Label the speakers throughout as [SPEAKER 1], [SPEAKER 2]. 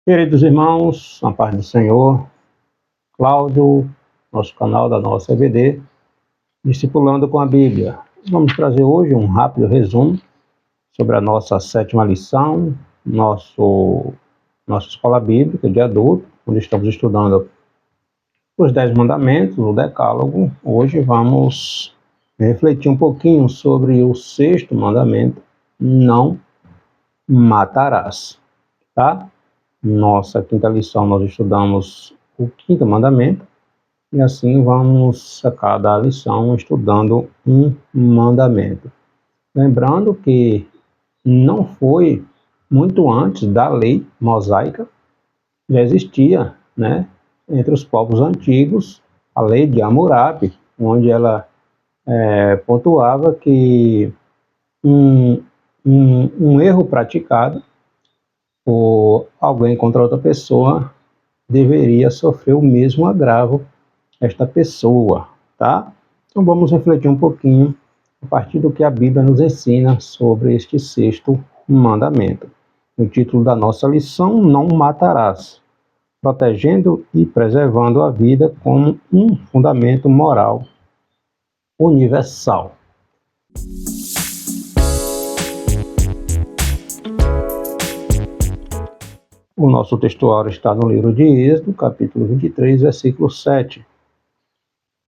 [SPEAKER 1] Queridos irmãos, na paz do Senhor, Cláudio, nosso canal da nossa EBD, Discipulando com a Bíblia. Vamos trazer hoje um rápido resumo sobre a nossa 7ª lição, nossa escola bíblica de adulto, onde estamos estudando os 10 mandamentos, o decálogo. Hoje vamos refletir um pouquinho sobre o 6º mandamento, não matarás, tá? Nossa 5ª lição nós estudamos o 5º mandamento e assim vamos a cada lição estudando um mandamento. Lembrando que não foi muito antes da lei mosaica, já existia, entre os povos antigos, a lei de Hammurabi, onde ela pontuava que um erro praticado por alguém contra outra pessoa deveria sofrer o mesmo agravo esta pessoa, tá? Então vamos refletir um pouquinho a partir do que a Bíblia nos ensina sobre este 6º mandamento. O título da nossa lição: Não matarás, protegendo e preservando a vida como um fundamento moral universal. O nosso textuário está no livro de Êxodo, capítulo 23, versículo 7.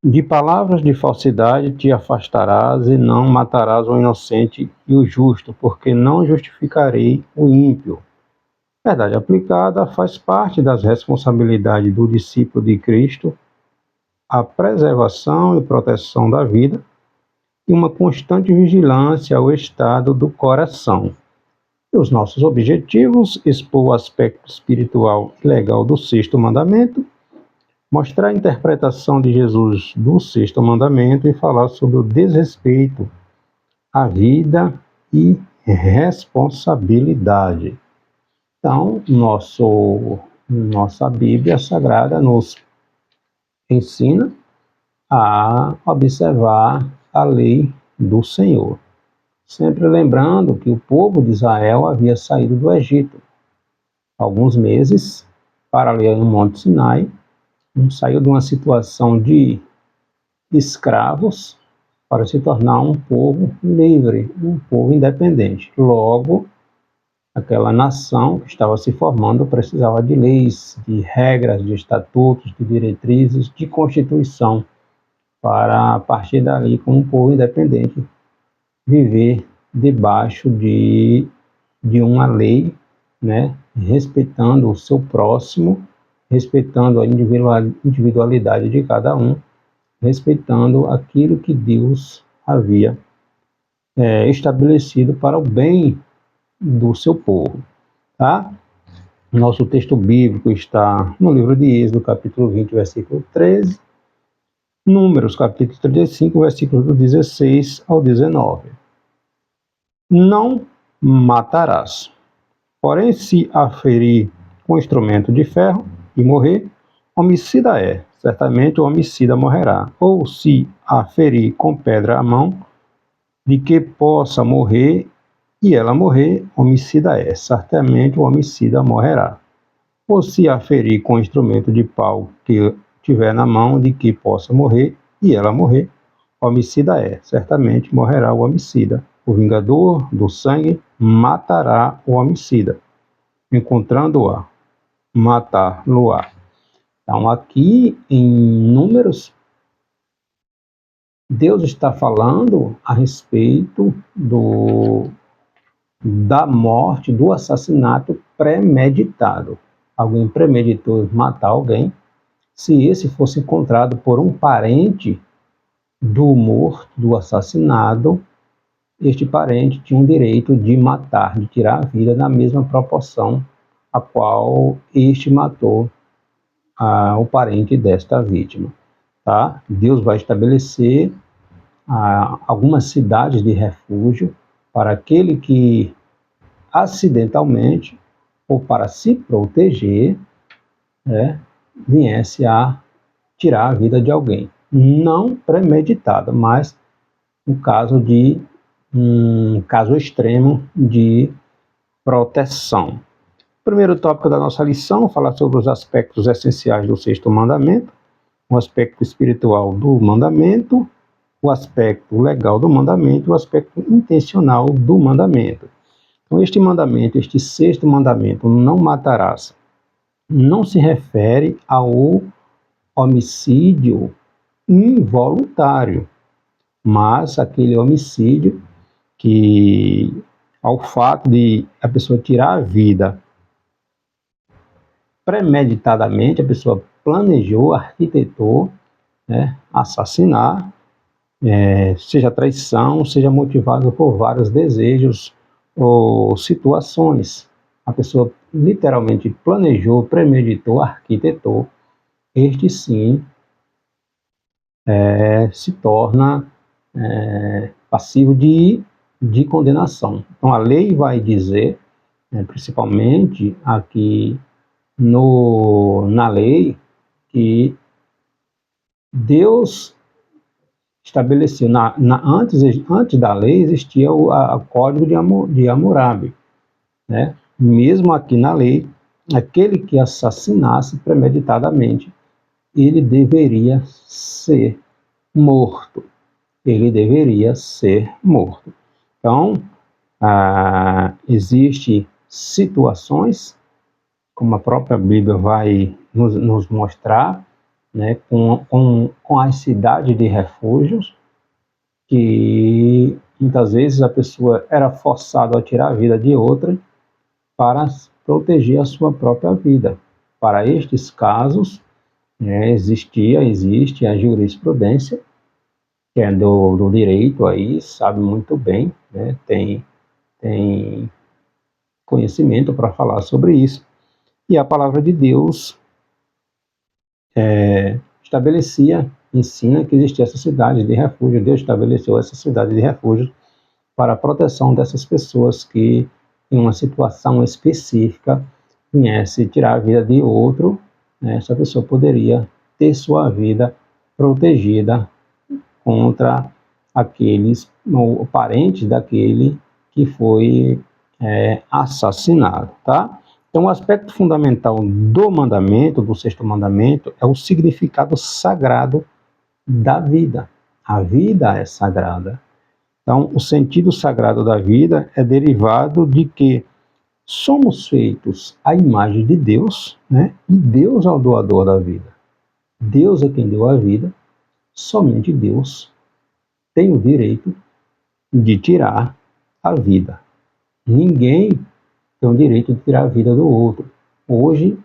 [SPEAKER 1] De palavras de falsidade te afastarás e não matarás o inocente e o justo, porque não justificarei o ímpio. Verdade aplicada faz parte das responsabilidades do discípulo de Cristo a preservação e proteção da vida e uma constante vigilância ao estado do coração. E os nossos objetivos: expor o aspecto espiritual e legal do 6º mandamento, mostrar a interpretação de Jesus do 6º mandamento e falar sobre o desrespeito à vida e responsabilidade. Então, nossa Bíblia Sagrada nos ensina a observar a lei do Senhor. Sempre lembrando que o povo de Israel havia saído do Egito há alguns meses para ali no Monte Sinai, saiu de uma situação de escravos para se tornar um povo livre, um povo independente. Logo, aquela nação que estava se formando precisava de leis, de regras, de estatutos, de diretrizes, de constituição, para, a partir dali, como um povo independente, viver debaixo de uma lei, respeitando o seu próximo, respeitando a individualidade de cada um, respeitando aquilo que Deus havia estabelecido para o bem do seu povo, tá? Nosso texto bíblico está no livro de Êxodo, capítulo 20, versículo 13, Números, capítulo 35, versículos do 16 ao 19. Não matarás. Porém, se aferir com instrumento de ferro e morrer, homicida é, certamente o homicida morrerá. Ou se aferir com pedra a mão, de que possa morrer, e ela morrer, homicida é, certamente o homicida morrerá. Ou se aferir com instrumento de pau que tiver na mão, de que possa morrer, e ela morrer, homicida é, certamente morrerá o homicida. O vingador do sangue matará o homicida, encontrando-a, matar-lo-á. Então, aqui em Números, Deus está falando a respeito da morte, do assassinato premeditado. Alguém premeditou matar alguém. Se esse fosse encontrado por um parente do morto, do assassinado, este parente tinha o direito de matar, de tirar a vida na mesma proporção a qual este matou o parente desta vítima. Tá? Deus vai estabelecer algumas cidades de refúgio para aquele que acidentalmente ou para se proteger viesse a tirar a vida de alguém. Não premeditado, mas no caso um caso extremo de proteção. Primeiro tópico da nossa lição, falar sobre os aspectos essenciais do sexto mandamento, o aspecto espiritual do mandamento, o aspecto legal do mandamento, o aspecto intencional do mandamento. Então, este sexto mandamento, não matarás, não se refere ao homicídio involuntário, mas aquele homicídio que, ao fato de a pessoa tirar a vida premeditadamente, a pessoa planejou, arquitetou, né, assassinar, seja traição, seja motivado por vários desejos ou situações. A pessoa literalmente planejou, premeditou, arquitetou. Este sim se torna passivo de condenação. Então a lei vai dizer, principalmente aqui na lei, que Deus estabeleceu, antes da lei existia o Código de Hammurabi, né? Mesmo aqui na lei, aquele que assassinasse premeditadamente, ele deveria ser morto. Ele deveria ser morto. Então, existem situações, como a própria Bíblia vai nos mostrar, né, com as cidades de refúgios, que muitas vezes a pessoa era forçada a tirar a vida de outra para proteger a sua própria vida. Para estes casos, existe a jurisprudência, que é do direito aí, sabe muito bem, né, tem conhecimento para falar sobre isso. E a palavra de Deus ensina que existia essa cidade de refúgio. Deus estabeleceu essa cidade de refúgio para a proteção dessas pessoas que, em uma situação específica, viesse tirar a vida de outro, né, essa pessoa poderia ter sua vida protegida contra aqueles, ou parentes daquele que foi assassinado, tá? Então, o aspecto fundamental do mandamento, do sexto mandamento, é o significado sagrado da vida. A vida é sagrada. Então, o sentido sagrado da vida é derivado de que somos feitos à imagem de Deus, né? E Deus é o doador da vida. Deus é quem deu a vida, somente Deus tem o direito de tirar a vida. Ninguém tem o direito de tirar a vida do outro. Hoje,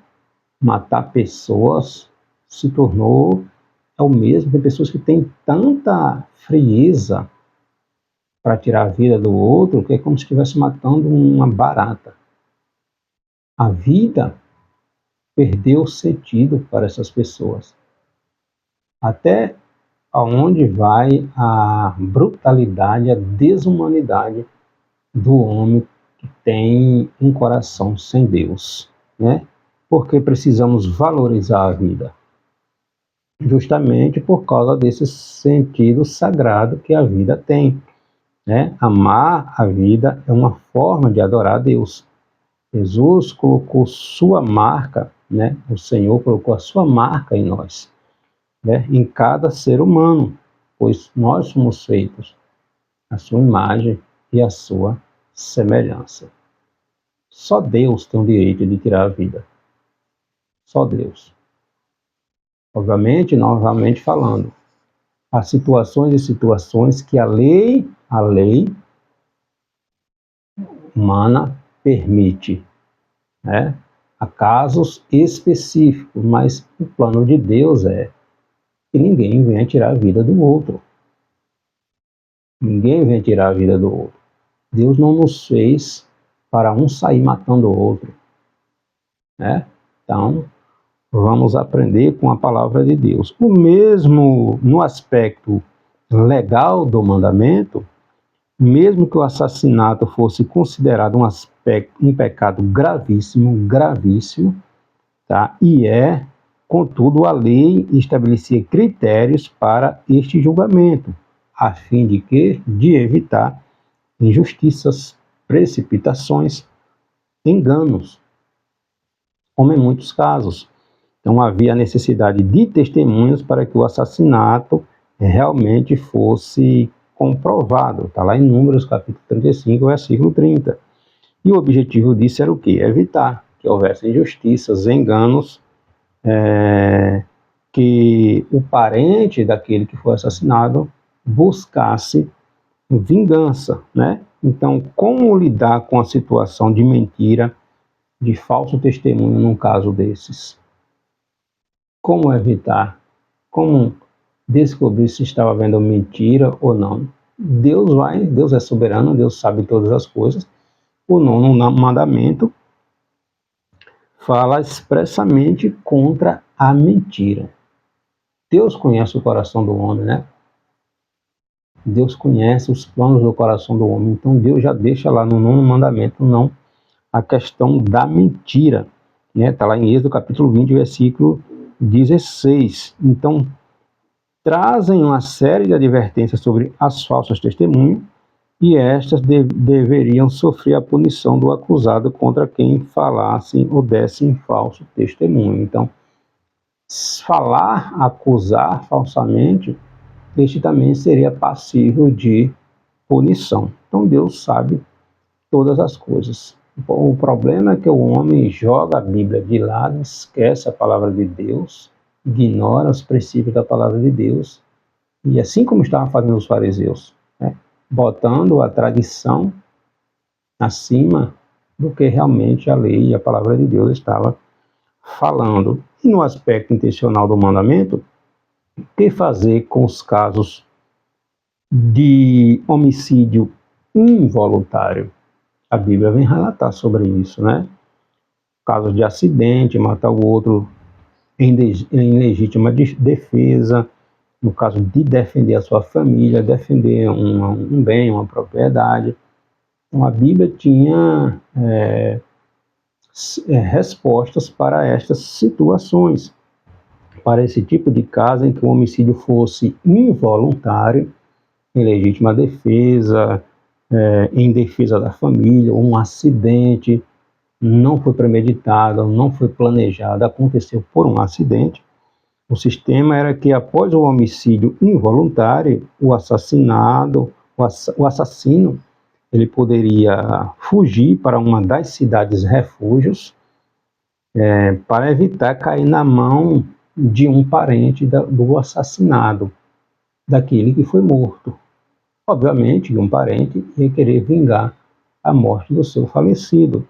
[SPEAKER 1] matar pessoas se tornou o mesmo. Tem pessoas que têm tanta frieza para tirar a vida do outro que é como se estivesse matando uma barata. A vida perdeu o sentido para essas pessoas. Até aonde vai a brutalidade, a desumanidade do homem que tem um coração sem Deus, né? Porque precisamos valorizar a vida, justamente por causa desse sentido sagrado que a vida tem, né? Amar a vida é uma forma de adorar a Deus. Jesus colocou sua marca, né? O Senhor colocou a sua marca em nós, né? Em cada ser humano, pois nós somos feitos à sua imagem e à sua semelhança. Só Deus tem o direito de tirar a vida. Só Deus. Obviamente, novamente falando, há situações e situações que a lei humana permite, né? Há casos específicos, mas o plano de Deus é que ninguém venha tirar a vida do outro. Ninguém venha tirar a vida do outro. Deus não nos fez para um sair matando o outro, né? Então, vamos aprender com a palavra de Deus. O mesmo no aspecto legal do mandamento, mesmo que o assassinato fosse considerado um pecado gravíssimo, tá? Contudo, a lei estabelecia critérios para este julgamento, a fim de evitar injustiças, precipitações, enganos. como em muitos casos. Então havia a necessidade de testemunhas para que o assassinato realmente fosse comprovado. Está lá em Números capítulo 35, versículo 30. E o objetivo disso era o quê? Evitar que houvesse injustiças, enganos, que o parente daquele que foi assassinado buscasse vingança, né? Então, como lidar com a situação de mentira, de falso testemunho num caso desses? Como evitar? Como descobrir se estava havendo mentira ou não? Deus é soberano, Deus sabe todas as coisas. O nono mandamento fala expressamente contra a mentira. Deus conhece o coração do homem, né? Deus conhece os planos do coração do homem. Então Deus já deixa lá no nono mandamento não a questão da mentira, né? Está lá em Êxodo capítulo 20, versículo 16. Então trazem uma série de advertências sobre as falsas testemunhas e estas deveriam sofrer a punição do acusado contra quem falassem ou dessem falso testemunho. Então, falar, acusar falsamente, este também seria passível de punição. Então, Deus sabe todas as coisas. O problema é que o homem joga a Bíblia de lado, esquece a palavra de Deus, ignora os princípios da palavra de Deus, e assim como estavam fazendo os fariseus, né, botando a tradição acima do que realmente a lei e a palavra de Deus estava falando. E no aspecto intencional do mandamento, o que fazer com os casos de homicídio involuntário? A Bíblia vem relatar sobre isso, né? Casos de acidente, matar o outro em legítima defesa, no caso de defender a sua família, defender um bem, uma propriedade. Então a Bíblia tinha respostas para estas situações, para esse tipo de caso em que o homicídio fosse involuntário, em legítima defesa, em defesa da família, um acidente, não foi premeditado, não foi planejado, aconteceu por um acidente. O sistema era que após o homicídio involuntário, o assassino, ele poderia fugir para uma das cidades refúgios, para evitar cair na mão de um parente do assassinado, daquele que foi morto. Obviamente, um parente ia querer vingar a morte do seu falecido.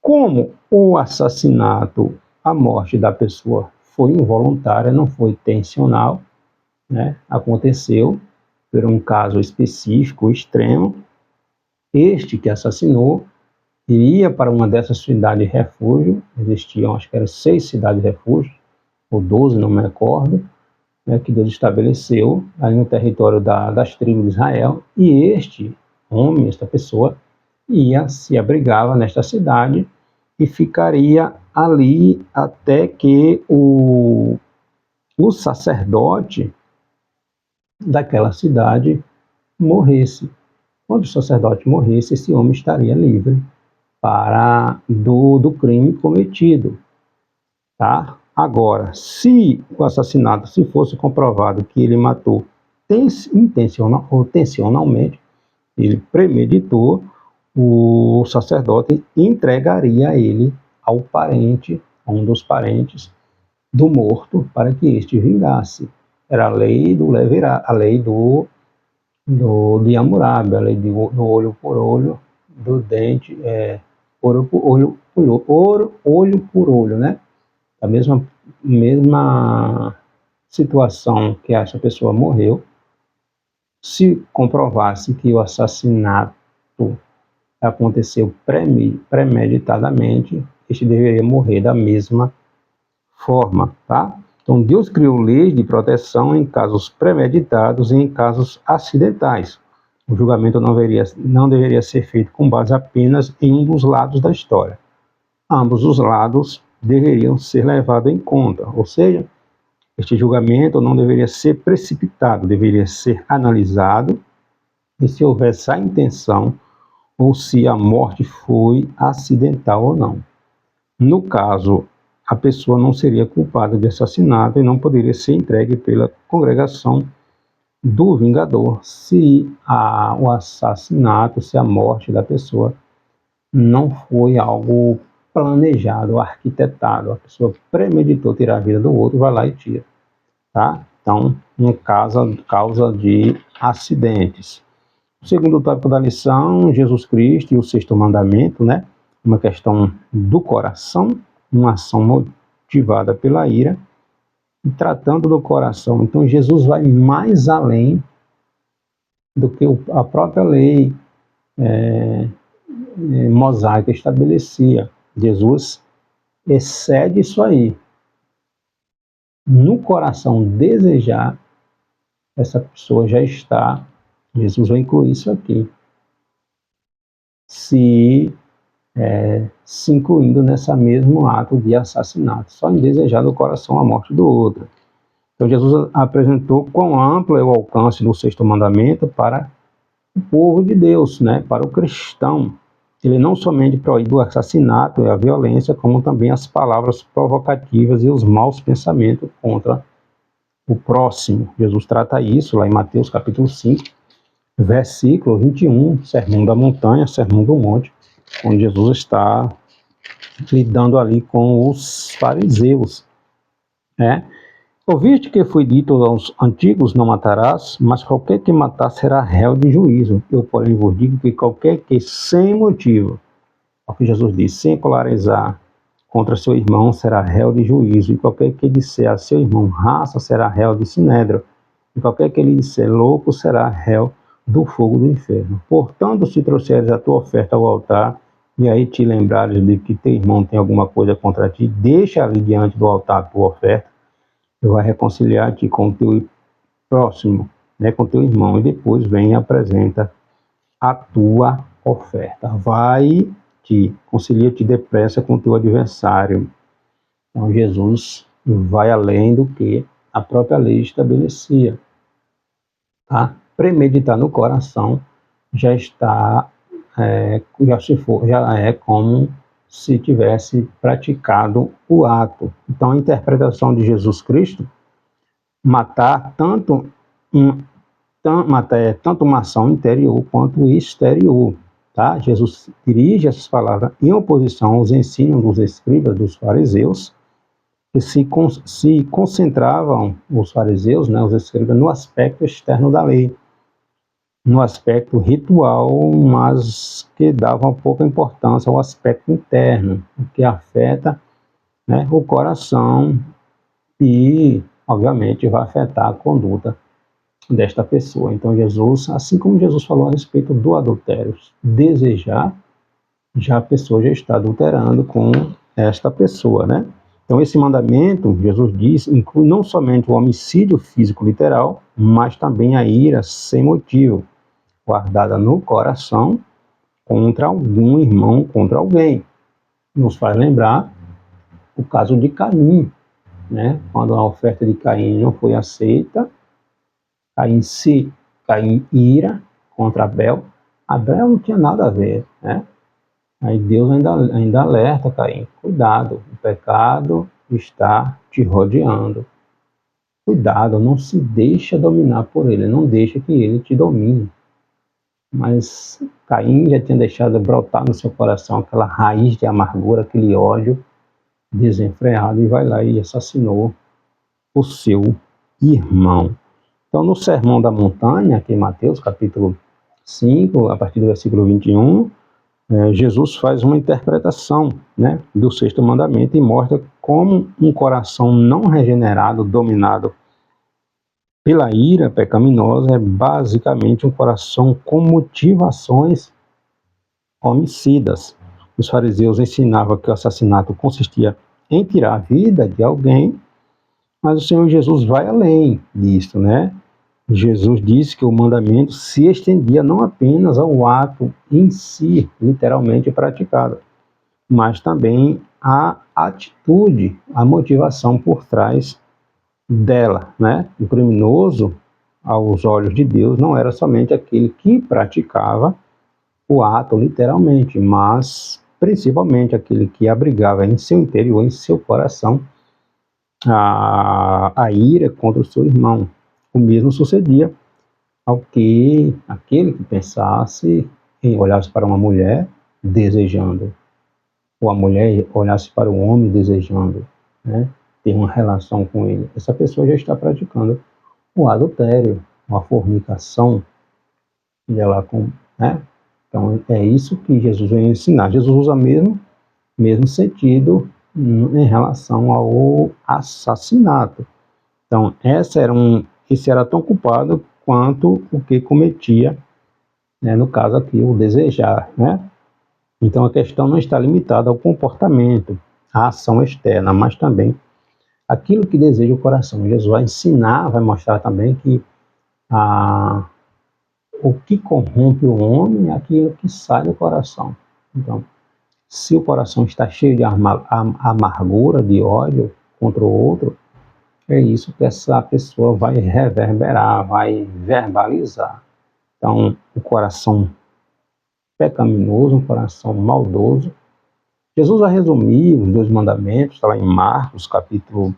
[SPEAKER 1] Como o assassinato, a morte da pessoa foi involuntária, não foi intencional, né? Aconteceu por um caso específico, extremo, este que assassinou iria para uma dessas cidades de refúgio, existiam acho que eram 6 cidades de refúgio, ou 12, não me recordo, né, que Deus estabeleceu ali no território das tribos de Israel, e este homem, esta pessoa, se abrigava nesta cidade e ficaria ali até que o sacerdote daquela cidade morresse. Quando o sacerdote morresse, esse homem estaria livre do crime cometido. Tá? Agora, se o assassinato, se fosse comprovado que ele matou intencionalmente, ele premeditou, o sacerdote entregaria ele ao parente, a um dos parentes do morto, para que este vingasse. Era a lei do Levirá, a lei de Hammurabi, a lei do olho por olho, do dente, olho por olho, né? A mesma situação que essa pessoa morreu, se comprovasse que o assassinato aconteceu premeditadamente, este deveria morrer da mesma forma, tá? Então Deus criou leis de proteção em casos premeditados e em casos acidentais. O julgamento não deveria ser feito com base apenas em um dos lados da história. Ambos os lados deveriam ser levados em conta, ou seja, este julgamento não deveria ser precipitado, deveria ser analisado e se houvesse a intenção ou se a morte foi acidental ou não. No caso a pessoa não seria culpada de assassinato e não poderia ser entregue pela congregação do vingador se o assassinato, se a morte da pessoa não foi algo planejado, arquitetado. A pessoa premeditou tirar a vida do outro, vai lá e tira, tá? Então, no caso, causa de acidentes. O segundo tópico da lição, Jesus Cristo e o sexto mandamento, né? Uma questão do coração, uma ação motivada pela ira, e tratando do coração. Então, Jesus vai mais além do que a própria lei mosaica estabelecia. Jesus excede isso aí. No coração desejar, essa pessoa já está, Jesus vai incluir isso aqui, se incluindo nesse mesmo ato de assassinato, só em desejar do coração a morte do outro. Então Jesus apresentou quão amplo é o alcance do sexto mandamento para o povo de Deus, né, para o cristão. Ele não somente proíbe o assassinato e a violência, como também as palavras provocativas e os maus pensamentos contra o próximo. Jesus trata isso lá em Mateus capítulo 5, versículo 21, Sermão da Montanha, Sermão do Monte, onde Jesus está lidando ali com os fariseus, né? Ouviste que foi dito aos antigos, não matarás, mas qualquer que matar será réu de juízo. Eu, porém, vos digo que qualquer que sem motivo, o que Jesus disse, sem polarizar contra seu irmão, será réu de juízo. E qualquer que disser a seu irmão raça, será réu de sinédrio. E qualquer que lhe disser louco, será réu do fogo do inferno. Portanto, se trouxeres a tua oferta ao altar, e aí te lembrares de que teu irmão tem alguma coisa contra ti, deixa ali diante do altar a tua oferta, e vai reconciliar-te com o teu próximo, né, com o teu irmão, e depois vem e apresenta a tua oferta. Vai-te, concilia-te depressa com o teu adversário. Então, Jesus vai além do que a própria lei estabelecia. Tá? Premeditar no coração já está, já é como se tivesse praticado o ato. Então, a interpretação de Jesus Cristo, matar é tanto uma ação interior quanto exterior. Tá? Jesus dirige essas palavras em oposição aos ensinos dos escribas, dos fariseus, que se concentravam, os fariseus, né, os escribas, no aspecto externo da lei, no aspecto ritual, mas que davam pouca importância ao aspecto interno, o que afeta, né, o coração e, obviamente, vai afetar a conduta desta pessoa. Então, Jesus, assim como Jesus falou a respeito do adultério, desejar, já a pessoa já está adulterando com esta pessoa, né? Então, esse mandamento, Jesus diz, inclui não somente o homicídio físico literal, mas também a ira sem motivo, guardada no coração contra algum irmão, contra alguém. Nos faz lembrar o caso de Caim, né? Quando a oferta de Caim não foi aceita, Caim ira contra Abel. Abel não tinha nada a ver, né? Aí Deus ainda alerta Caim, cuidado, o pecado está te rodeando. Cuidado, não se deixa dominar por ele, não deixa que ele te domine. Mas Caim já tinha deixado brotar no seu coração aquela raiz de amargura, aquele ódio desenfreado, e vai lá e assassinou o seu irmão. Então, no Sermão da Montanha, aqui em Mateus, capítulo 5, a partir do versículo 21, Jesus faz uma interpretação, né, do sexto mandamento e mostra como um coração não regenerado, dominado pela ira pecaminosa, é basicamente um coração com motivações homicidas. Os fariseus ensinavam que o assassinato consistia em tirar a vida de alguém, mas o Senhor Jesus vai além disso, né? Jesus disse que o mandamento se estendia não apenas ao ato em si, literalmente praticado, mas também à atitude, à motivação por trás dela, né? O criminoso, aos olhos de Deus, não era somente aquele que praticava o ato literalmente, mas principalmente aquele que abrigava em seu interior, em seu coração, a ira contra o seu irmão. O mesmo sucedia aquele que pensasse em olhasse para uma mulher desejando, ou a mulher olhasse para o homem desejando, né, ter uma relação com ele. Essa pessoa já está praticando o adultério, uma fornicação dela com, né? Então é isso que Jesus vem ensinar. Jesus usa mesmo sentido em relação ao assassinato. Então esse era tão culpado quanto o que cometia, né, no caso aqui, o desejar, né? Então a questão não está limitada ao comportamento, à ação externa, mas também aquilo que deseja o coração. Jesus vai ensinar, vai mostrar também que o que corrompe o homem é aquilo que sai do coração. Então, se o coração está cheio de amargura, de ódio contra o outro, é isso que essa pessoa vai reverberar, vai verbalizar. Então, o coração pecaminoso, um coração maldoso. Jesus vai resumir os 2 mandamentos, está lá em Marcos, capítulo,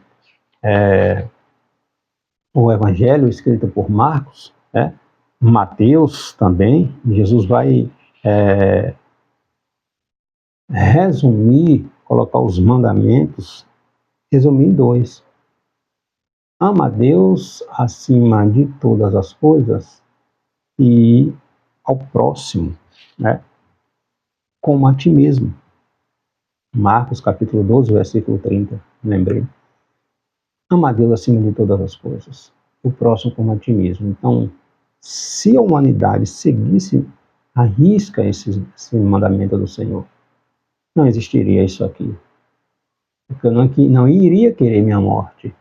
[SPEAKER 1] o Evangelho escrito por Marcos, né? Mateus também. Jesus vai resumir, colocar os mandamentos, resumir em 2. Ama a Deus acima de todas as coisas e ao próximo, né, como a ti mesmo. Marcos capítulo 12, versículo 30, lembrei. Ama a Deus acima de todas as coisas, o próximo como a ti mesmo. Então, se a humanidade seguisse à risca esse mandamento do Senhor, não existiria isso aqui. Porque eu não iria querer minha morte.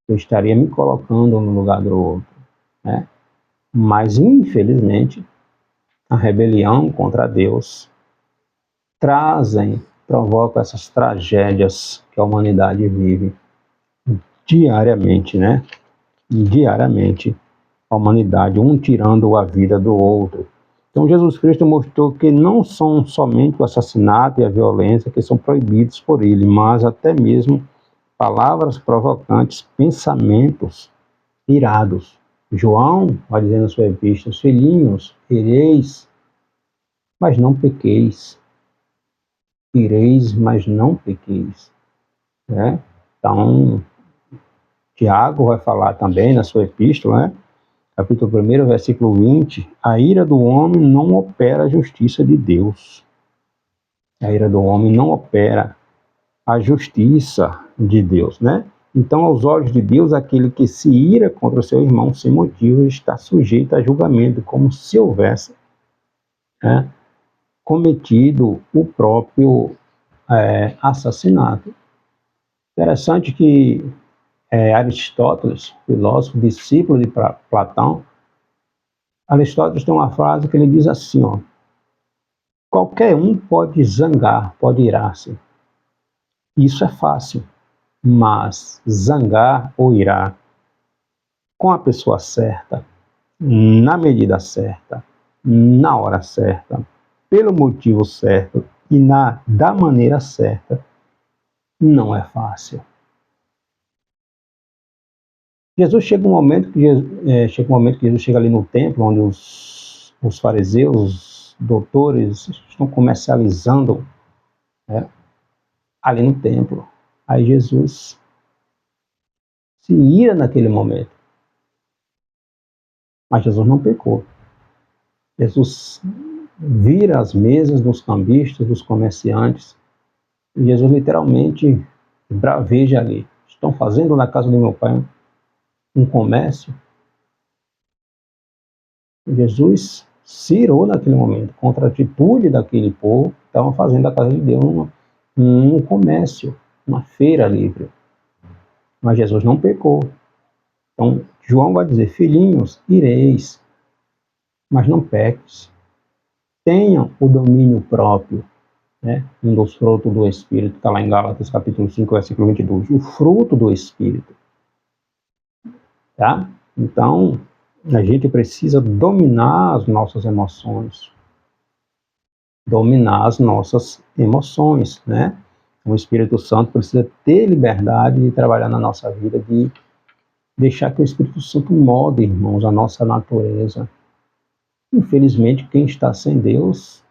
[SPEAKER 1] Eu estaria me colocando no lugar do outro, né? Mas, infelizmente, a rebelião contra Deus provoca essas tragédias que a humanidade vive diariamente, né? Diariamente, a humanidade, um tirando a vida do outro. Então, Jesus Cristo mostrou que não são somente o assassinato e a violência que são proibidos por ele, mas até mesmo palavras provocantes, pensamentos irados. João vai dizer na sua epístola: filhinhos, ireis, mas não pequeis. Ireis, mas não pequeis. Né? Então, Tiago vai falar também na sua epístola, né? Capítulo 1, versículo 20, a ira do homem não opera a justiça de Deus. A ira do homem não opera a justiça de Deus, né? Então, aos olhos de Deus, aquele que se ira contra o seu irmão sem motivo está sujeito a julgamento, como se houvesse, né, cometido o próprio assassinato. Interessante que Aristóteles, filósofo, discípulo de Platão, Aristóteles tem uma frase que ele diz assim, ó: qualquer um pode zangar, pode irar-se. Isso é fácil, mas zangar ou irar com a pessoa certa, na medida certa, na hora certa, pelo motivo certo e da maneira certa, não é fácil. Jesus chega um momento que Jesus chega ali no templo, onde os fariseus, os doutores estão comercializando, né, ali no templo. Aí Jesus se ira naquele momento. Mas Jesus não pecou. Jesus vira as mesas dos cambistas, dos comerciantes, e Jesus literalmente braveja ali. Estão fazendo na casa do meu pai um comércio. Jesus se irou naquele momento contra a atitude daquele povo que estavam fazendo da casa de Deus um comércio, uma feira livre. Mas Jesus não pecou. Então, João vai dizer: filhinhos, ireis, mas não peques. Tenham o domínio próprio, né? Um dos frutos do Espírito, está lá em Gálatas capítulo 5, versículo 22. O fruto do Espírito. Tá? Então, a gente precisa dominar as nossas emoções. dominar as nossas emoções, né? O Espírito Santo precisa ter liberdade de trabalhar na nossa vida, de deixar que o Espírito Santo molde, irmãos, a nossa natureza. Infelizmente, quem está sem Deus,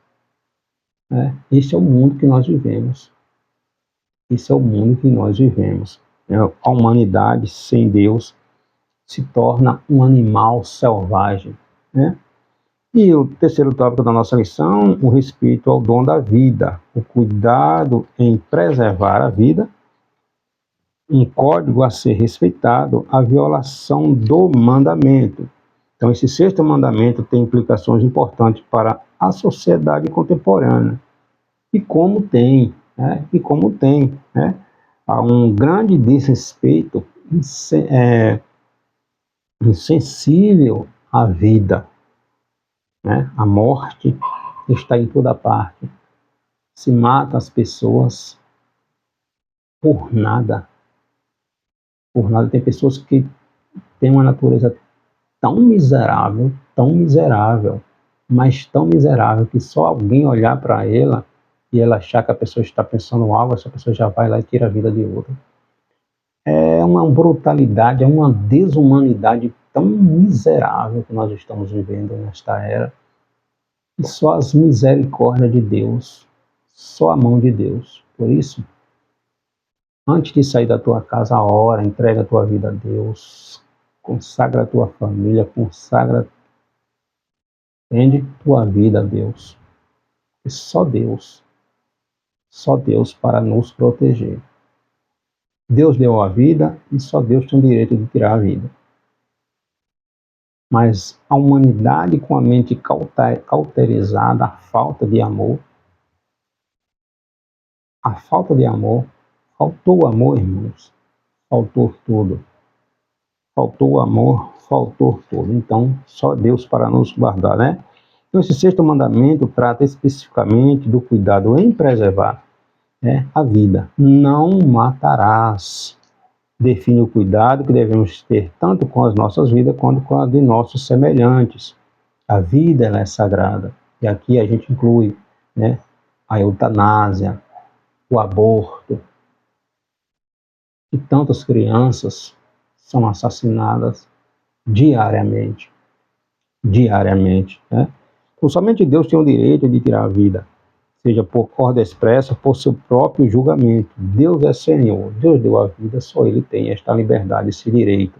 [SPEAKER 1] né, esse é o mundo que nós vivemos. Esse é o mundo que nós vivemos. A humanidade sem Deus se torna um animal selvagem, né? E o terceiro tópico da nossa lição, o respeito ao dom da vida, o cuidado em preservar a vida, um código a ser respeitado, a violação do mandamento. Então, esse sexto mandamento tem implicações importantes para a sociedade contemporânea. E como tem, né? Há um grande desrespeito insensível à vida, né? A morte está em toda parte. Se mata as pessoas por nada. Por nada. Tem pessoas que têm uma natureza tão miserável, mas tão miserável que só alguém olhar para ela e ela achar que a pessoa está pensando algo, essa pessoa já vai lá e tira a vida de outra. É uma brutalidade, é uma desumanidade tão miserável que nós estamos vivendo nesta era. E só as misericórdias de Deus, só a mão de Deus. Por isso, antes de sair da tua casa, ora, entrega a tua vida a Deus, consagra a tua família, rende tua vida a Deus. E só Deus para nos proteger. Deus deu a vida e só Deus tem o direito de tirar a vida. Mas a humanidade com a mente cauterizada, faltou faltou amor, irmãos, faltou tudo. Faltou amor, faltou tudo. Então, só Deus para nos guardar, né? Então, esse sexto mandamento trata especificamente do cuidado em preservar, né, a vida. Não matarás. Define o cuidado que devemos ter tanto com as nossas vidas quanto com a de nossos semelhantes. A vida, ela é sagrada. E aqui a gente inclui, né, a eutanásia, o aborto. E tantas crianças são assassinadas diariamente. Né? Então, somente Deus tem o direito de tirar a vida, seja por ordem expressa, por seu próprio julgamento. Deus é Senhor, Deus deu a vida, só Ele tem esta liberdade, esse direito.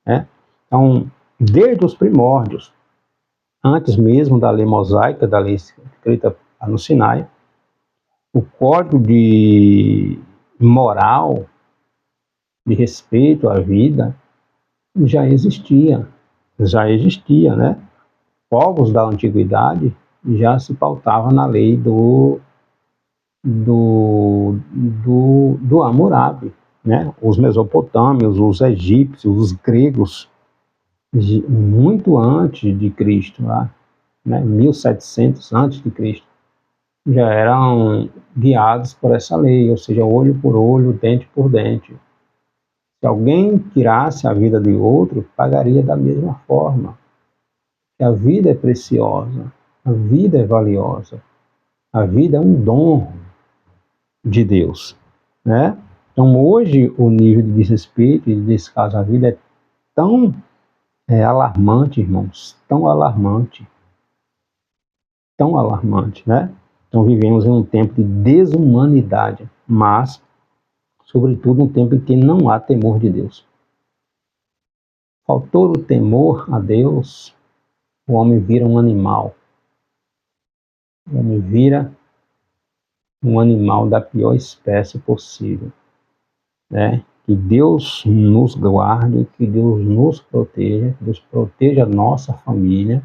[SPEAKER 1] Né? Então, desde os primórdios, antes mesmo da lei mosaica, da lei escrita no Sinai, o código de moral, de respeito à vida, já existia, né? Povos da antiguidade já se pautavam na lei do Hammurabi, né? Os mesopotâmios, os egípcios, os gregos, muito antes de Cristo, né? 1700 antes de Cristo, já eram guiados por essa lei, ou seja, olho por olho, dente por dente. Se alguém tirasse a vida de outro, pagaria da mesma forma. A vida é preciosa, a vida é valiosa, a vida é um dom de Deus, né? Então hoje o nível de desrespeito e de descaso à vida é tão alarmante, irmãos, tão alarmante, né? Então vivemos em um tempo de desumanidade, mas sobretudo um tempo em que não há temor de Deus. Faltou o temor a Deus, o homem vira um animal. O homem vira um animal da pior espécie possível, né? Que Deus nos guarde, que Deus nos proteja, que Deus proteja a nossa família,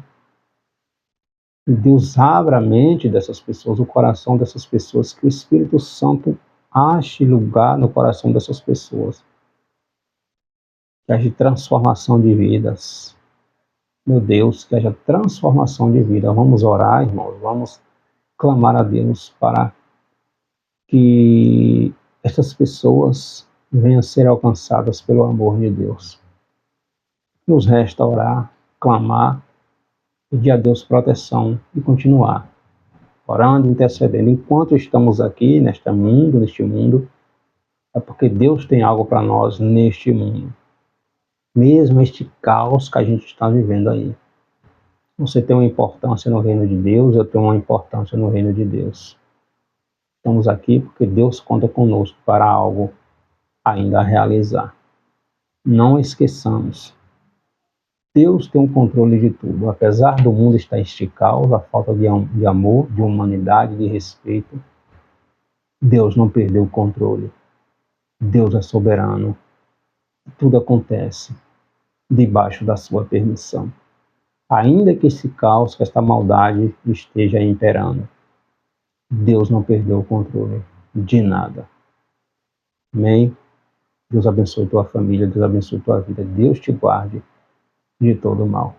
[SPEAKER 1] que Deus abra a mente dessas pessoas, o coração dessas pessoas, que o Espírito Santo ache lugar no coração dessas pessoas, que haja transformação de vidas. Meu Deus, que haja transformação de vida. Vamos orar, irmãos, vamos clamar a Deus para que essas pessoas venham a ser alcançadas pelo amor de Deus. Nos resta orar, clamar, pedir a Deus proteção e continuar. orando, intercedendo. Enquanto estamos aqui neste mundo, é porque Deus tem algo para nós neste mundo. Mesmo este caos que a gente está vivendo aí. Você tem uma importância no reino de Deus, eu tenho uma importância no reino de Deus. Estamos aqui porque Deus conta conosco para algo ainda a realizar. Não esqueçamos, Deus tem o controle de tudo. Apesar do mundo estar em caos, a falta de amor, de humanidade, de respeito, Deus não perdeu o controle. Deus é soberano. Tudo acontece debaixo da sua permissão. Ainda que esse caos, que esta maldade esteja imperando, Deus não perdeu o controle de nada. Amém? Deus abençoe tua família, Deus abençoe tua vida, Deus te guarde de todo mal.